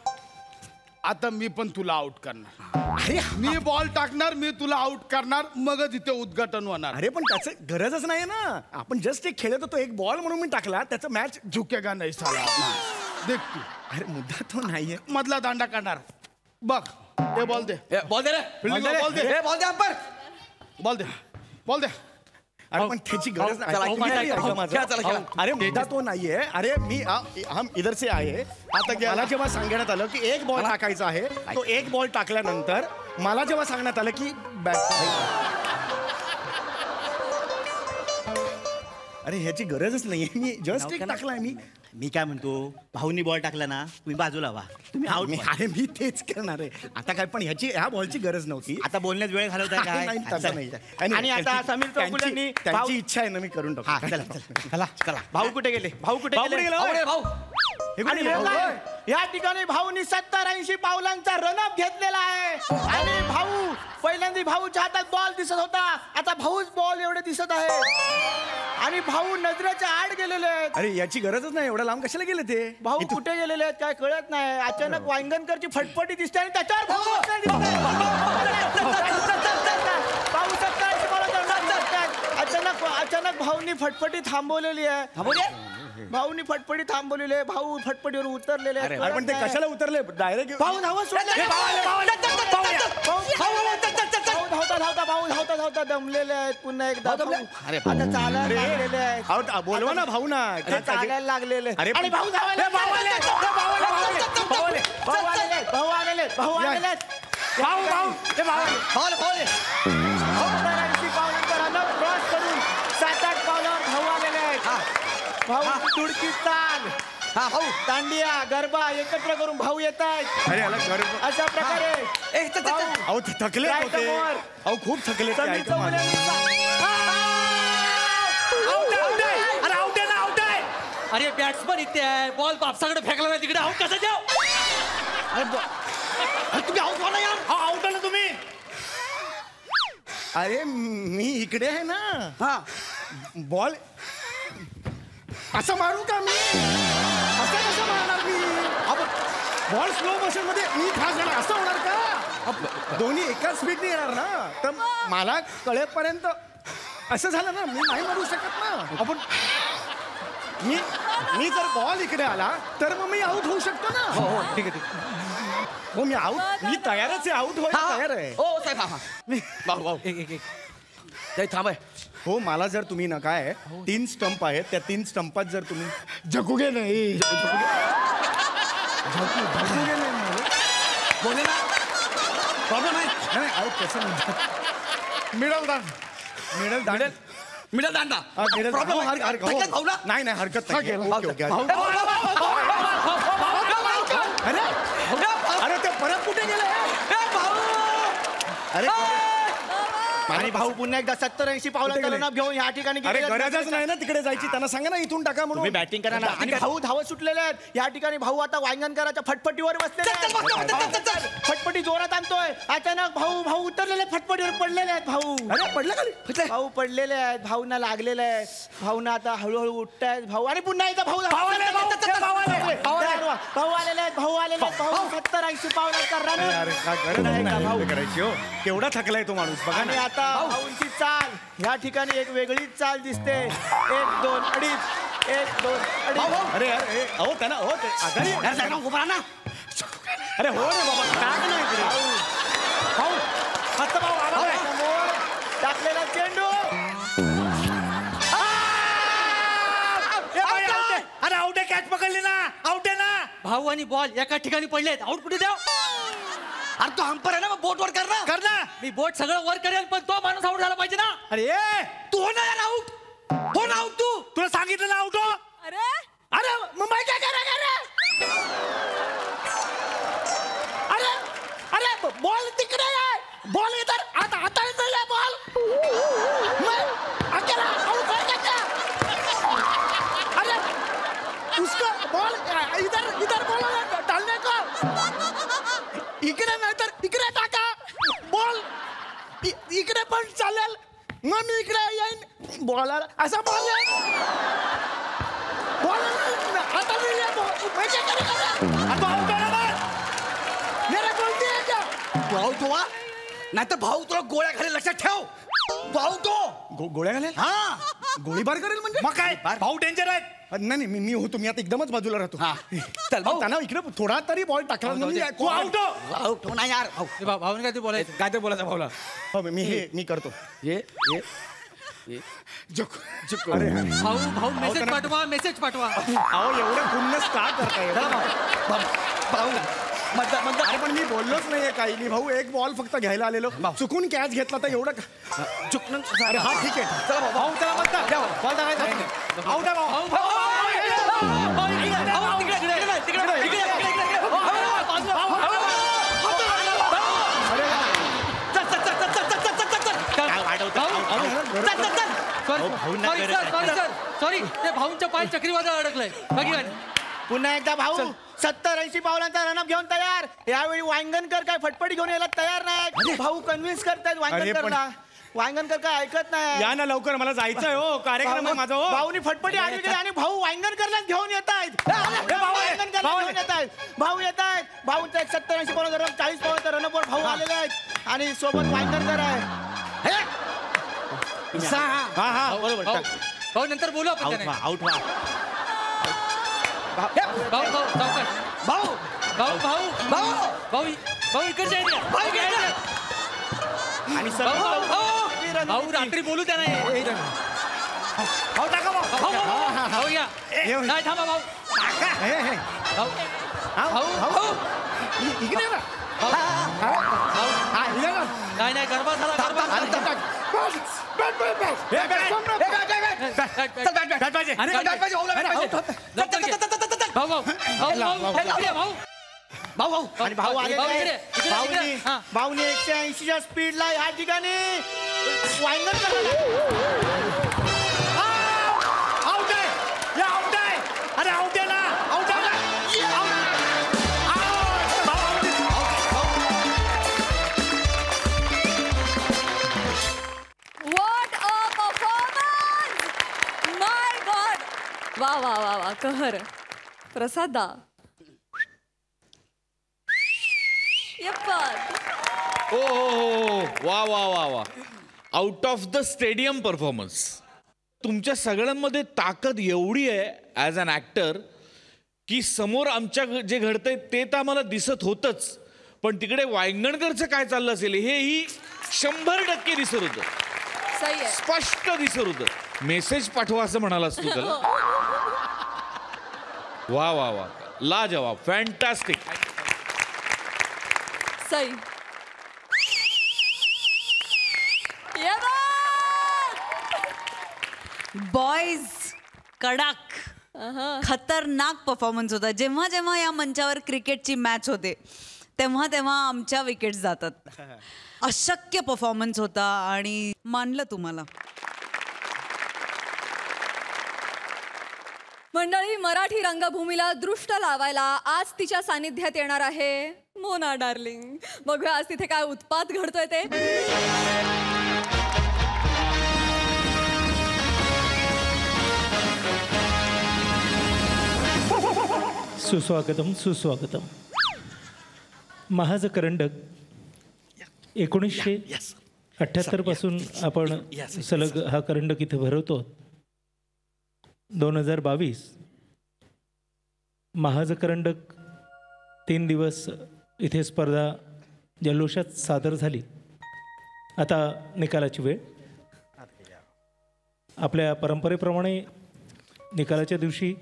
आता मी पण तुला आउट करणार. अरे मी बॉल टाकणार मी तुला आउट करणार मगच इथे उद्घाटन होणार. अरे पण त्याचं गरजच नाही ना आपण जस्ट एक खेळत होतो एक बॉल म्हणून मी टाकला त्याचा मॅच झुकेगा नाही साला. देख तू अरे मुद्दा तो नाहीये मधला दांडा काढणार बघ ते बॉल दे बॉल दे रे Fielding ला ball दे. बॉल दे अंपर बॉल दे अरे पण त्याची गरज नाही. चला, तुम्ही तरी ऐका माझं. खेळा, चला, खेळा. अरे मुद्दा तो नाहीये अरे मी हम इधर से आये आता मला जेव्हा सांगण्यात आलं की एक बॉल टाकायचा आहे तो एक बॉल टाकल्यानंतर मला जेव्हा सांगण्यात आलं की अरे ह्याची गरजच नाहीये मी जस्ट एक टाकलाय मी काय म्हणतो भाऊनी बॉल टाकला ना तुम्ही बाजूला व्हा तुम्ही आउट. अरे मी तेच करणार आहे आता काय पण ह्या बॉलची गरज नव्हती. आता बोलण्यात वेळ घालवताय काय नाही, तसं नाही. आणि आता समीर चौगुलेंनी त्यांची इच्छा आहे ना मी करून हा टाकू. चला चला भाऊ कुठे गेले भाऊ कुठे गेले भाऊ हे आणि कुठे हे गेले? काय? या ठिकाणी भाऊनी 70-80 पावलांचा रनअप घेतलेला आहे आणि भाऊ पहिल्यांदा भाऊच्या हातात बॉल दिसत होता आता भाऊच बॉल एवढे दिसत आहे आणि भाऊ नजरेच्या आड गेलेले आहेत. अरे याची गरजच नाही, एवढा लांब कशाला गेले ते? भाऊ कुठे गेलेले आहेत काय कळत नाही. अचानक वांगणकरची फटफटी दिसते आणि त्याच्यावर भाऊ अचानक भाऊनी फटफटी थांबवलेली आहे. भाऊनी फटफटी थांबवलेली आहे. भाऊ फटफटीवर उतरलेले आहेत. पण ते कशाला उतरले डायरेक्ट? भाऊ धावत धावता दमलेले आहेत. पुन्हा एकदा आता चालायला लागलेले आहेत. बोलवा ना भाऊ ना, चालायला लागलेले. अरे भाऊ आलेले क्रॉस करून 7-8 पावलावर भाऊ आलेले आहेत. भाऊ तुडकी ताल भाऊ दांडिया गरबा एकत्र करून भाऊ येत आहेत. अशा प्रकारे थकले खूप थकले. अरे बॅट्समन इथे आहे, बॉल बापसाकडे फेकला नाही तिकडे आऊट कसं जाऊ? तुम्ही आऊट व्हा ना यार. आऊट आला तुम्ही. अरे मी इकडे आहे ना. हा बॉल असं मारू का मी? असं कसं मारणार मी? बॉल स्लो मोशन मध्ये मी फास्ट जाणार असं होणार का? दोन्ही एकाच स्पीडने येणार ना. तर मला कळेपर्यंत असं झालं ना, मी नाही मारू शकत ना. आपण मी जर बॉल इकडे आला तर मग मी आऊट होऊ शकतो ना. हो ठीक आहे. हो मी आऊट, मी तयारच आहे. आऊट व्हायला तयार आहे. हो साहेब. भाऊ थांब आहे. हो मला जर तुम्ही ना काय 3 स्टंप आहेत, त्या 3 स्टंपात जर तुम्ही जगुगे नाही बोले ना प्रॉब्लेम आहे. नाही आऊट कसं म्हणतात? मिडल दांडा नाही हरकत नाही. अरे ते परत कुठे गेले? अरे आणि भाऊ पुन्हा एकदा 70-80 पावलांना घेऊन या ठिकाणी अरे गरजच नाही ना तिकडे जायची. त्यांना सांगा ना इथून टाका म्हणून. बॅटिंग करा ना. आणि भाऊ धावत सुटलेले आहेत. या ठिकाणी भाऊ आता वांगणकराच्या फटफटीवर बसलेले आहेत. फटफटी जोरात आणतोय. अचानक भाऊ उतरलेले फटफटीवर पडलेले आहेत. भाऊ अरे पडलं खाली. भाऊ पडलेले आहेत. भाऊना लागलेले आहे. भाऊना आता हळूहळू उठतायत. भाऊ आणि पुन्हा एकदा भाऊ आलेले आहेत. भाऊ 70-80 पावलांचा रन. करायची हो. केवढा थकलाय तो माणूस बघा आणि ना. आता भाऊंची चाल या ठिकाणी एक वेगळीच चाल दिसते. 1-2 अडीच 1-2 अडीच. अरे अहो त्यांना हो ते आघाडी उभा ना. अरे हो रे बाबा टाक ना इकडे. भाऊ मस्त भाऊ समोर टाकलेला चेंडू. अरे आउट आहे. कॅच पकडली ना. आउट आहे ना. भाऊ आणि बॉल एका ठिकाणी पडलेत. आऊट कुठे द्याव? अरे तो हंपर आहे ना, बोट वर कर ना. मी बोट सगळं वर करेल, पण तो माणूस आऊट झाला पाहिजे ना. अरे तू हो ना यार आऊट. हो ना आऊट. तुला सांगितलं ना आउट हो. अरे मग काय अरे बॉल तिकडे आहे. बॉल इधर आता नाही बॉल. अकेला आउट हो गया. अरे उसका बॉल इधर बॉल डालने को. इकडे नाही तर इकडे टाका बॉल. इकडे पण चालेल. मग मी इकडे येईन. बॉलर असा बॉल आता नहीं लिया. मैं क्या करेगा? अब आउट है ना. मेरा बोलती है क्या? तू आऊट हुआ नाही तर भाऊ तुला गोळ्या घालेल. लक्षात ठेव. तू आऊट हो. गोळ्या घालेल. हा गोळीबार करेल म्हणजे मग काय? भाऊ डेंजर आहेत. नाही मी होतो. मी आता एकदमच बाजूला राहतो. चल भाऊ त्यांना इकडे थोडा तरी बॉल टाकला. तू आउट हो. आऊट हो ना यार. भाऊने काय ते बोलायचं? काय ते बोलायचं भाऊला? हो मी करतो. भाऊ मेसेज पाठवा. अहो एवढं खुन्नस का करताय? भाऊ अरे पण मी बोललोच नाहीये काही. मी भाऊ एक बॉल फक्त घ्यायला आलेलो. चुकून कॅच घेतला तर एवढं चुकून. अरे हा ठीक आहे. चला भाऊ चला मत बॉल टाकायचा. आउट आहे भाऊ. सॉरी ते भाऊंच्या पाय चक्रीवादळ अडकलंय. पुन्हा एकदा भाऊ 70-80 पावलांचा रनअप घेऊन तयार. यावेळी वांगणकर काय फटफटी घेऊन यायला तयार नाही. भाऊ कन्व्हिन्स करतायत वांगणकरला. वांगणकर काय ऐकत नाही. या ना लवकर, मला जायचंय हो, कार्यक्रम आहे माझा हो. भाऊनी फटफटी आली होती आणि भाऊ वांगणकरलाच घेऊन येत आहेत. घेऊन येत आहेत. भाऊ येत आहेत. भाऊंचा 70-80 पावलं 40 पावलं रणपोर भाऊ आलेले आहेत आणि सोबत वांगणकर आहे. हा बरोबर. भाऊ नंतर बोलू आपण त्याने. आउट व्हा. भाऊ भाऊ सावकाश. भाऊ भाऊ भाऊ भाऊ भाऊ भाऊ इकडच्या area. भाऊ इकडच्या area. आणि भाऊ भाऊ भाऊ भाऊ रात्री बोलू त्याला. भाऊ टाका भाऊ. भाऊ या. नाही थांबा भाऊ. भाऊ भाऊ भाऊ इकडे ना. नाही नाही गरबा झाला गरबा झाला. भाऊ भाऊ भाऊ भाऊ आणि भाऊ आले भाऊ इकडे, इकडे, इकडे. हा. भाऊनी 180च्या स्पीडला या ठिकाणी वांगणकर आउट आहे. या आउट आहे. अरे आउट आहे ना. आउट आहे ना. What a performance! My God! वा वा वा वा कहर प्रसादा यप्पा ओ वा वा वा वा, out of the stadium performance. तुमच्या सगळ्यांमध्ये ताकद एवढी आहे ॲज अन ॲक्टर की समोर आमच्या जे घडतंय ते तर आम्हाला दिसत होतंच, पण तिकडे वांगणकरचं काय चाललं असेल हेही 100% दिसत होतं. सही आहे. स्पष्ट दिसत होतं. मेसेज पाठवा असं म्हणालास तू त्याला. वा वा वा, लाजवाब, फॅन्टॅस्टिक. सही. ये बॉयज कडक खतरनाक परफॉर्मन्स होता. जेव्हा जेव्हा या मंचावर क्रिकेटची मॅच होते तेव्हा तेव्हा आमच्या विकेट्स जातात. अशक्य परफॉर्मन्स होता आणि मानलं तुम्हाला. मंडळी, मराठी रंगभूमीला दृष्ट लावायला आज तिच्या सानिध्यात येणार आहे मोना डार्लिंग. बघूया आज तिथे काय उत्पात घडतोय ते. सुस्वागतम सुस्वागतम. महाज करंडक 1978 पासून आपण सलग हा करंडक इथे भरवतो. 2022 महाज करंडक 3 दिवस इथे स्पर्धा जल्लोषात सादर झाली. आता निकालाची वेळ. आपल्या परंपरेप्रमाणे निकालाच्या दिवशी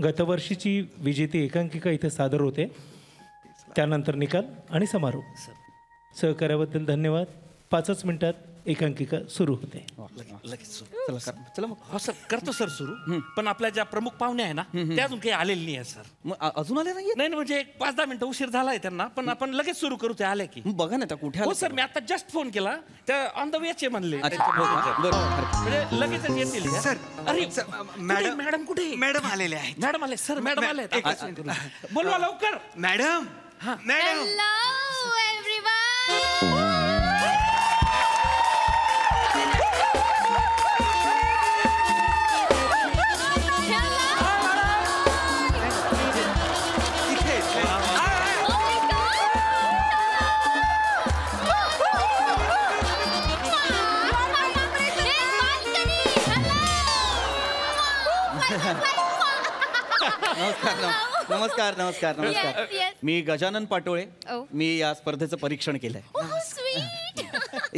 गतवर्षीची विजेती एकांकिका इथे सादर होते. त्यानंतर निकाल आणि समारोप. सहकार्याबद्दल धन्यवाद. 5च मिनिटात एकांकिका सुरू होते. चला मग. हो सर, करतो सर सुरू. पण आपल्या ज्या प्रमुख पाहुणे आहे ना त्या अजून काही आलेले नाही आहे सर. मग अजून आले नाहीये? नाही म्हणजे एक 5-10 मिनिटं उशीर झालाय त्यांना, पण आपण लगेच सुरू करू. ते आले की. बघा ना त्या कुठे हो आले. सर, मी आता जस्ट फोन केला, त्या ऑन द वेचे म्हणले. अच्छा, हो का? बरं. म्हणजे लगेच येतील. सर, अरे मॅडम मॅडम कुठे? मॅडम आलेले आहेत. मॅडम आले सर. मॅडम आले. बोलवा लवकर. Madam madam Hello everyone. नमस्कार नमस्कार नमस्कार. Yes, yes. मी गजानन पाटोळे. Oh. मी या स्पर्धेचं परीक्षण केलंय. Oh, sweet.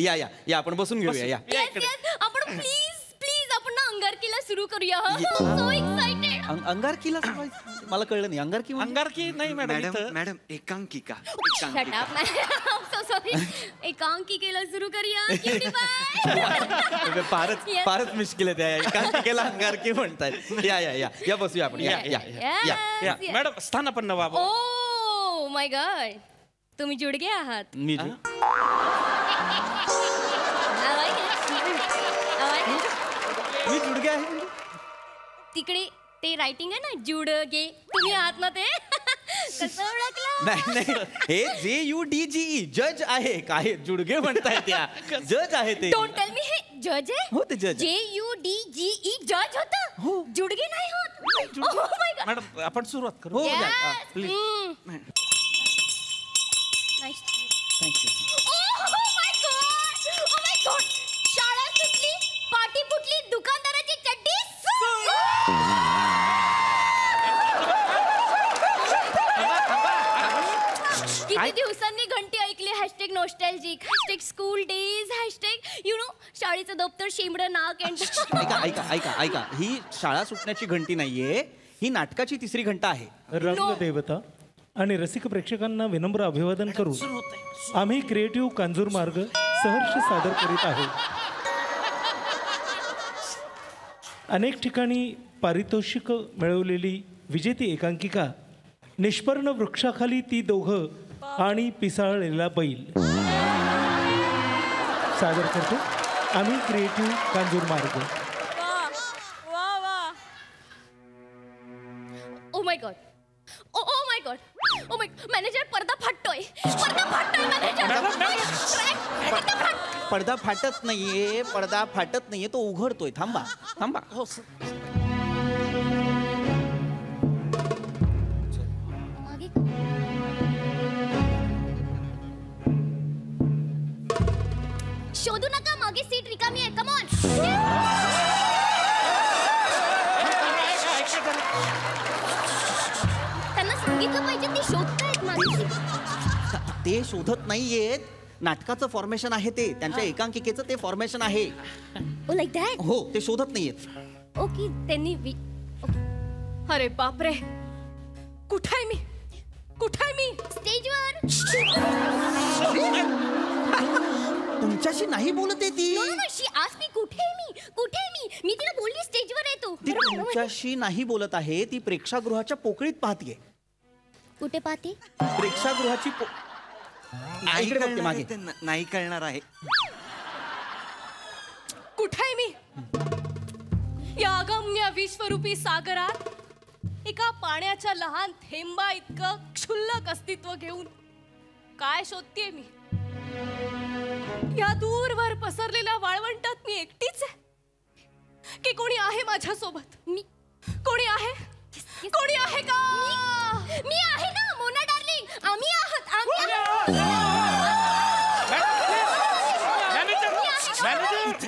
या या या आपण बसून घेऊया. या Yes, yes. आपण प्लीज आपण ना अंगारकीला सुरू करूया. So excited. अंगारकीला मला कळलं नाही. अंगारकी म्हणजे? अंगारकी नाही मॅडम. मॅडम मॅडम एकांकिका. Shut up. I'm so sorry. एकांकिकेला सुरू करूया. Cutie pie. फारच Yes. फारच मुश्किल आहे. त्या एकांकिकेला अंगारकी म्हणतायत. या या या या बसूया आपण. या या या Yes, yes. मॅडम स्थानापन्न बाबा. Oh my God. तुम्ही जुडगे आहात. मी I like it. I like it. मी जुडगे आहे. तिकडे ते रायटिंग आहे ना जुडगे, तुम्ही आहात ना ते. कसं ओळखलं? नाही नाही हे JUDGE जज आहे काय जुडगे म्हणताय त्या जज आहे ते डोंट टेल मी हे जज आहे. हो ते जज JUDGE जज होतं. जुडगे नाही होत. Oh my God. मॅडम आपण सुरुवात करू. हो Yes. Please Nice. Thank you Oh my God. Oh my God. शाळा सुटली, पाटी फुटली, दुकानदाराची चड्डी किती दिवसांनी घंटी ऐकली. Hashtag nostalgic, hashtag school days, hashtag you know शाळेचं दप्तर शिमडं नाक ऐका ऐका ऐका ऐका ही शाळा सुटण्याची घंटी नाहीये ही नाटकाची तिसरी घंटा आहे. रंगदेवता आणि रसिक प्रेक्षकांना विनम्र अभिवादन करून आम्ही क्रिएटिव्ह कांजूर मार्ग सहर्ष सादर करीत आहोत. अनेक ठिकाणी पारितोषिक मिळवलेली विजेती एकांकिका निष्पर्ण वृक्षाखाली ती दोघं आणि पिसाळलेला बैल सादर करतो आम्ही क्रिएटिव्ह कांजूर मार्ग. Oh my God. Oh my God. Oh my manager पडदा फाटतोय. पडदा फाटतोय मॅनेजर. पडदा फाटत नाहीये तो उघडतोय. थांबा थांबा हो शोधू नका मागे सीट रिकामी आहे. Come on. त्यांना सांगितलं पाहिजे ते शोधतायत मागे सीट. ते शोधत नाहीयेत नाटकाचं फॉर्मेशन आहे ते त्यांच्या एकांकिकेचं ते फॉर्मेशन आहे. ओ लाईक दॅट. हो ते शोधत नाहीयेत. ओके त्यांनी अरे बापरे कुठे आहे मी स्टेजवर. तुमच्याशी नाही बोलत आहे ती. नो नो नो शी आज मी कुठे आहे मी तिला बोलली स्टेजवर आहे तू. ती तुमच्याशी नाही बोलत आहे ती प्रेक्षागृहाच्या पोकळीत पाहतीये. कुठे पाहते? प्रेक्षागृहाची इकडे बघते मागे. नाही कळणार आहे. कुठे आहे मी या अगम्य विश्वरूपी सागरात एका पाण्याच्या लहान थेंबा इतकं क्षुल्लक अस्तित्व घेऊन काय शोधतेय मी. या दूरवर पसरलेल्या वाळवंटात मी एकटीच आहे की कोणी आहे माझ्या सोबत? कोणी आहे का? मी आहे ना मोना डार्लिंग. आम्ही आहात.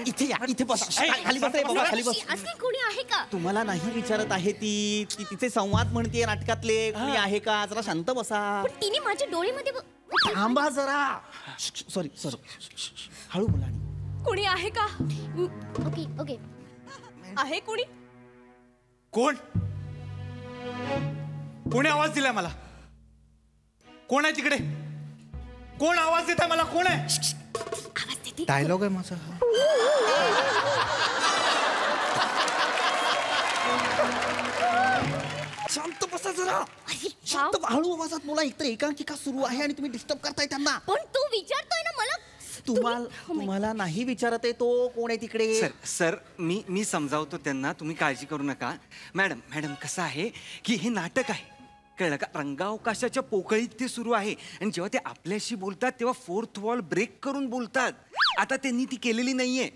इथे या इथे बसा. खाली बस रे बाबा खाली बस. असली कोणी आहे का? तुम्हाला नाही विचारत आहे ती तिचे संवाद म्हणते नाटकातले. कोणी आहे का? जरा शांत बसा. पण तिने माझ्या डोळेमध्ये थांबा जरा. सॉरी हळू बोला. कोणी आहे का? Okay okay. आहे कोणी? कोणी आवाज दिलाय मला? कोण आहे तिकडे? कोण आवाज देत आहे मला? कोण आहे? डायलॉग आहे माझा. शांत बसा जरा. शांत हळू आवाजात बोला. एकतर एकांकिका सुरू आहे आणि तुम्ही डिस्टर्ब करताय त्यांना. पण तू विचारतोय ना मला. तुम्हाला नाही विचारत आहे तो कोण आहे तिकडे. सर मी समजावतो त्यांना. तुम्ही काळजी करू नका. मॅडम कसं आहे की हे नाटक आहे कळलं का. रंगावकाशाच्या पोकळीत ते सुरू आहे आणि जेव्हा ते आपल्याशी बोलतात तेव्हा फोर्थ वॉल ब्रेक करून बोलतात. आता त्यांनी ती केलेली नाहीये.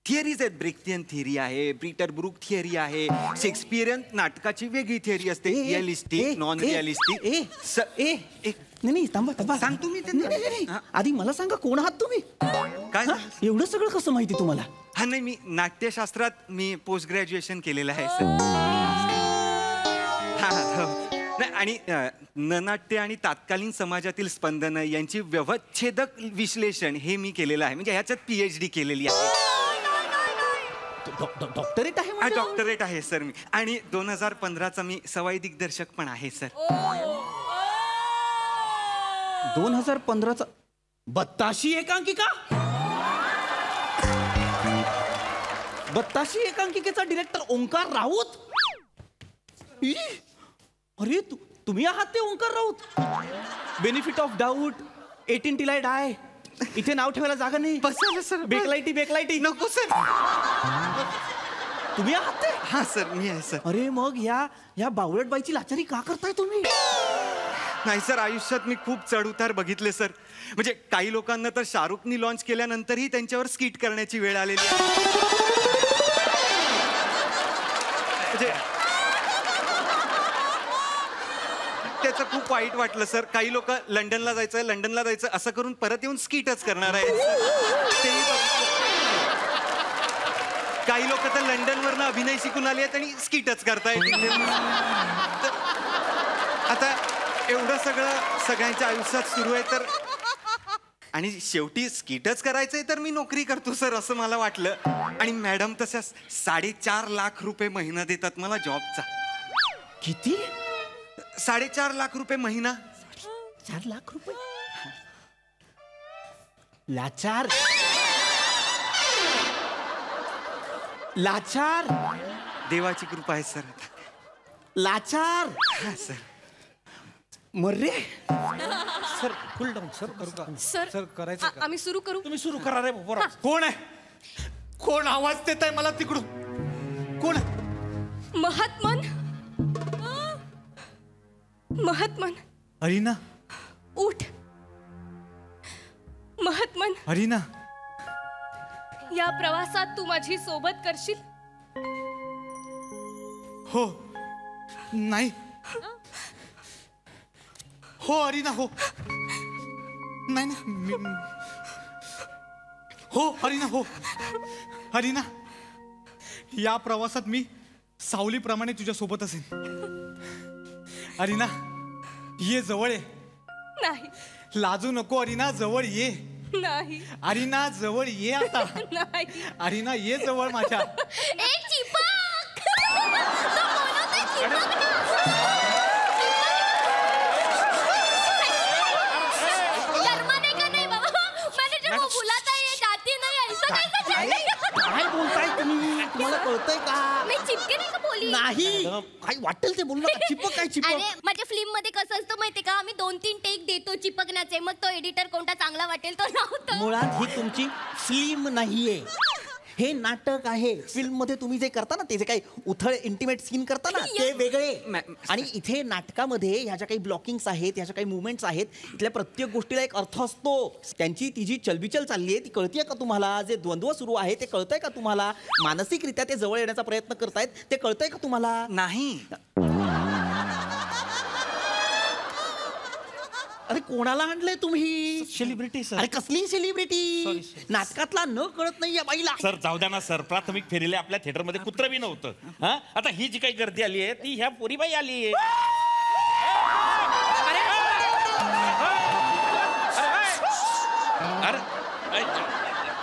थिअरीज आहेत. ब्रेक्थियन थिअरी आहे, पीटर ब्रूक थिअरी आहे, शेक्सपियरियन नाटकाची वेगळी थिअरी असते. Realistic, non realistic. नाही थांबा सांग तुम्ही त्यांना. आधी मला सांगा कोण आहात तुम्ही? काय एवढं सगळं कसं माहिती तुम्हाला? हा नाही मी नाट्यशास्त्रात मी पोस्ट ग्रॅज्युएशन केलेलं आहे सर. नाही आणि ननाट्य आणि तात्कालीन समाजातील स्पंदनं यांची व्यवच्छेदक विश्लेषण हे मी केलेलं आहे. म्हणजे ह्याच्यात PhD केलेली आहे. डॉक्टरेट आहे? हा डॉक्टरेट आहे सर मी. आणि 2015चा मी सवाई दिग्दर्शक पण आहे सर. 2015चा बत्ताशी एकांकिका. बत्ताशी एकांकिकेचा डिरेक्टर ओंकार राऊत. अरे तुम्ही आहात ते Omkar Raut. Benefit of doubt, 18 till I die. इथे नाव ठेवायला जागा नाही. बस सर. बेकलाईटी नको सर. तुम्ही आहात ते? हा सर मी आहे सर. अरे मग ह्या बावळट बाईची लाचारी का करताय तुम्ही? नाही सर, आयुष्यात मी खूप चढउतार बघितले सर. म्हणजे काही लोकांना तर शाहरुखनी लॉन्च केल्यानंतरही त्यांच्यावर स्किट करण्याची वेळ आलेली आहे. म्हणजे त्याचं खूप वाईट वाटलं सर. काही लोक लंडनला जायचं असं करून परत येऊन स्किटच करणार आहेत. तेही बघितलं. काही लोक तर लंडनवरनं अभिनय शिकून आले आहेत आणि स्किटच करतायत. आता एवढं सगळं सगळ्यांच्या आयुष्यात सुरू आहे तर, आणि शेवटी स्किटच करायचंय तर मी नोकरी करतो सर असं मला वाटलं. आणि मॅडम तशा 4.5 लाख रुपये महिना देतात मला जॉबचा. किती? 4.5 लाख रुपये महिना. 4 लाख रुपये? लाचार. लाचार. देवाची कृपा आहे सर. लाचार. हा सर. मर्रे. Sir cool down sir. करू का सर करायचं का? आम्ही सुरू करू. तुम्ही सुरू करा रे पोरा. कोण आहे? कोण आवाज देत आहे मला तिकडून? कोण? महात्मन. महात्मन. अरिना. उठ. महात्मन. अरिना. या प्रवासात तू माझी सोबत करशील? हो. नाही. हो अरिना हो. नाही नाही. हो अरिना हो. अरिना, या प्रवासात मी सावलीप्रमाणे तुझ्या सोबत असेन. अरिना, ये जवळ ये. नाही. लाजू नको अरिना, जवळ ये. नाही. अरिना जवळ ये आता. नाही. अरिना ये जवळ माझ्या. एक चिपक. तो बोलवतोय चिपक ना. शर्माने का नाही बाबा? मैंने जब वो बुलाता है ये जाती नहीं, ऐसा कैसे जाएगा? काय बोलताय तुम्ही? तुम्हाला कळतंय का? मी चिपके नाही का बोली? नाही. काय वाटेल ते बोलू नका. चिपक काय चिपक? अरे माझ्या फिल्म मध्ये कसं असतं माहितीये का? आम्ही 2-3 टेक देतो चिपकण्याचे, मग तो एडिटर कोणता चांगला वाटेल तो लावतो. मुळात ही तुमची फिल्म नाहीये, हे नाटक आहे. फिल्म मध्ये तुम्ही जे करता ना, ते जे काही उथळ इंटिमेट सीन करता ना, ते वेगळे. आणि इथे नाटकामध्ये ह्या ज्या काही ब्लॉकिंग्स आहेत, ह्या ज्या काही मुवमेंट्स आहेत, इथल्या प्रत्येक गोष्टीला एक अर्थ असतो. त्यांची ती जी चलबिचल चालली आहे ती कळतीये का तुम्हाला? जे द्वंद्व सुरू आहे ते कळतंय का तुम्हाला? मानसिकरित्या ते जवळ येण्याचा प्रयत्न करतायत ते कळतंय का तुम्हाला? नाही. अरे कोणाला आणलंय तुम्ही? Celebrity sir. अरे कसली सेलिब्रिटी? नाटकातला न कळत नाही या बाईला. सर जाऊ द्या ना सर. प्राथमिक फेरीला आपल्या थिएटरमध्ये कुत्र बी नव्हतं. हा आता ही जी काही गर्दी आली आहे ती ह्या पोरीबाई आली आहे. अरे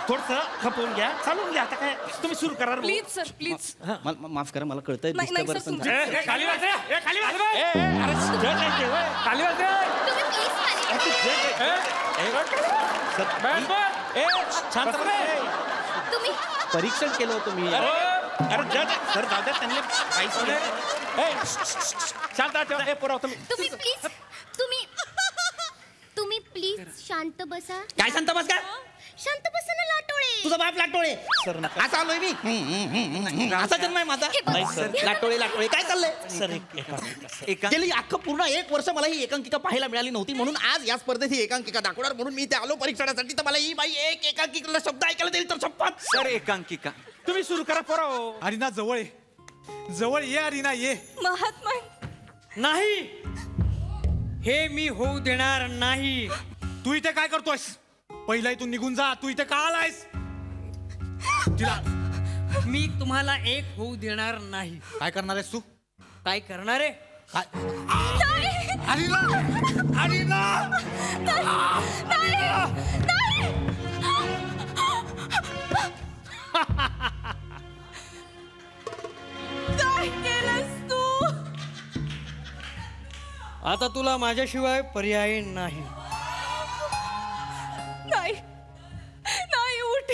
थोडस खपवून घ्या, चालून घ्या. आता काय तुम्ही सुरू करा. Please sir please. माफ करा, मला कळतंय नाही, नाही, डिस्टर्बन्स सर, पण तुमचं- झालं. खाली वाज रे. खाली वाज. अरे जज आहे ते, होय. खाली वाज रे. तुम्ही प्लीज खाली शांत बस. तुम्ही परीक्षण केलं होतं मी. अरे जज सर जाऊ द्या, त्यांनी शांत राहा. पुराव तुम्ही. तुम्ही प्लीज शांत बसा. काय शांत बस का? शांत बसा ना लाटोळे. तुझा बाप लाटोळे. सर नका. असा आलोय मी. असा जन्म आहे माझा. हे बघ. नाही सर. लाटोळे लाटोळे काय चाललंय? सर गेली अख्खं पूर्ण 1 वर्ष मला ही एकांकिका पाहायला मिळाली नव्हती, म्हणून आज या स्पर्धेत ही एकांकिका दाखवणार म्हणून मी इथे आलो परीक्षणासाठी. तर मला ही बाई एक एकांकिकेला शब्द ऐकायला देईल तर शपथ. सर एकांकिका. तुम्ही सुरू करा पोराव. अरिना जवळ ये. जवळ ये अरिना ये. महात्मन. नाही, हे मी होऊ देणार नाही. तू इथे काय करतोयस? पहिला इथून निघून जा. तू इथे का आलायस? तिला मी तुम्हाला एक होऊ देणार नाही. काय करणार आहेस तू? काय करणार आहे? अरिना. अरिना. काय केलंस तू? आता तुला माझ्याशिवाय पर्याय नाही. नाही नाही. उठ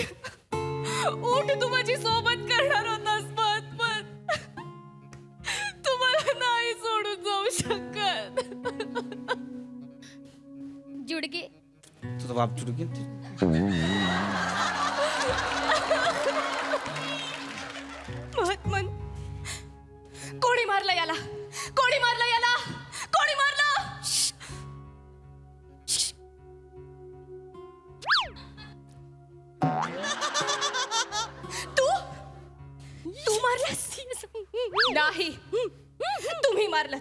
उठ. तू माझी सोबत करणार होतास पण तू मला नाही सोडून जाऊ शकत. जुडगे. तुझा बाप जुडगे. महात्मन. कोणी मारलं याला? कोणी मारलं याला? कोणी मारलं? नाही, तुम्ही मारलं,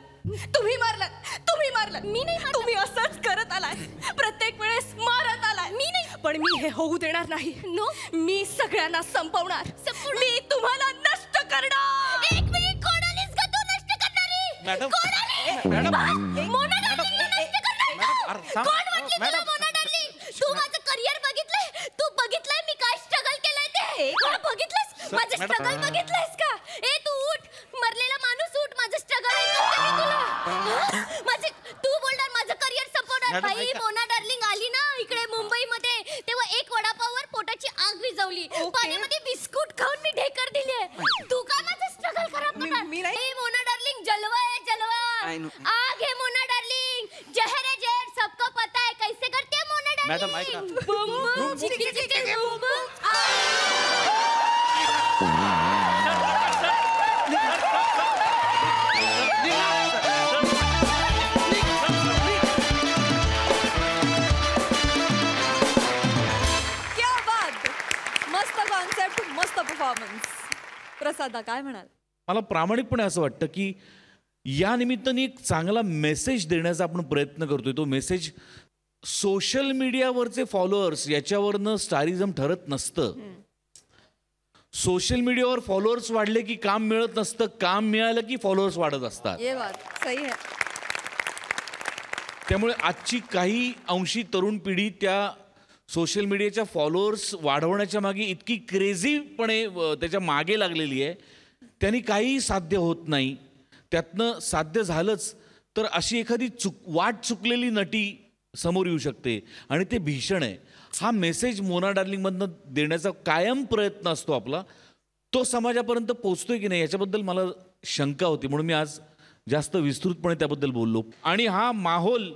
तुम्ही मारलं, तुम्ही मारलं. मी नाही मारलं. तुम्ही असंच करत आलाय, प्रत्येक वेळेस मारत आलाय. मी नाही. पण मी हे होऊ देणार नाही. नो. मी सगळ्यांना संपवणार. मी तुम्हाला नष्ट करणार. एक मिनिट, कोण आलीस का तू नष्ट करणारी? मॅडम. कोण आली? मॅडम. मोना डार्लिंगला नष्ट करणार का? अरे, थांब. कोण म्हटली तुला मॅडम. मोना डार्लिंग? तू माझं करिअर बघितलंय? तू बघितलंय मी काय स्ट्रगल केलंय ते? कोण बघितलंस? माझं मॅडम. स्ट्रगल बघितलंयस का? ए तू उठ, मरलेला माणूस उठ, माझं स्ट्रगल ऐकून का मी तुला? माझे तू बोलणार माझं करिअर संपवणार. मॅडम, बाई ऐका. मोना डार्लिंग आली ना इकडे मुंबईमध्ये, तेव्हा एक वडापाववर पोटाची आग विझवली. पाण्यामध्ये बिस्कुट खाऊन मी ढेकर दिली. तू का माझं स्ट्रगल खराब करणार? ए मोना डार्लिंग, जलवा है जलवा. I know. आग है मोना डार्लिंग, जहर है जहर, सबको पता है कैसे करते हैं मोना डार्लिंग. मॅडम, ऐका. बूम बूम चिकी चिकी बूम बूम. क्या बात. मस्त कॉन्सेप्ट, मस्त परफॉर्मन्स. प्रसादा काय म्हणाल? मला प्रामाणिकपणे असं वाटतं की या निमित्ताने एक चांगला मेसेज देण्याचा आपण प्रयत्न करतोय. तो मेसेज सोशल मीडियावरचे फॉलोअर्स याच्यावरनं स्टारिझम ठरत नसतं. सोशल मीडियावर फॉलोअर्स वाढले की काम मिळत नसतं, काम मिळालं की फॉलोअर्स वाढत असतात. ये बात सही है. त्यामुळे आजची काही अंशी तरुण पिढी त्या सोशल मीडियाच्या फॉलोअर्स वाढवण्याच्या मागे इतकी क्रेझीपणे त्याच्या मागे लागलेली आहे, त्यांनी काहीही साध्य होत नाही. त्यातनं साध्य झालंच तर अशी एखादी वाट चुकलेली नटी समोर येऊ शकते आणि ते भीषण आहे. हा मेसेज मोना डार्लिंगमधनं देण्याचा कायम प्रयत्न असतो आपला. तो समाजापर्यंत पोचतोय की नाही याच्याबद्दल मला शंका होती, म्हणून मी आज जास्त विस्तृतपणे त्याबद्दल बोललो. आणि हा माहोल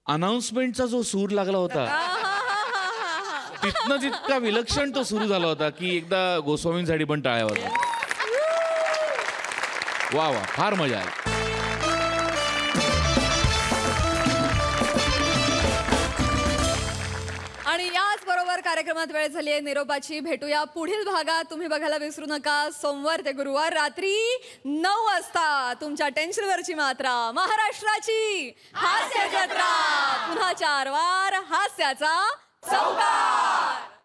अनाउन्समेंटचा जो सूर लागला होता तिथनं जितका विलक्षण तो सुरू झाला होता की एकदा गोस्वामींसाठी पण टाळ्या वाजल्या. वा वा, फार मजा आली. आणि याच बरोबर कार्यक्रमात वेळ झाली आहे निरोपाची. भेटूया पुढील भागात. तुम्ही बघायला विसरू नका, सोमवार ते गुरुवार रात्री 9 वाजता तुमच्या टेन्शनवरची मात्रा, महाराष्ट्राची हास्य जत्रा. पुन्हा 4 वार हास्याचा चौकार.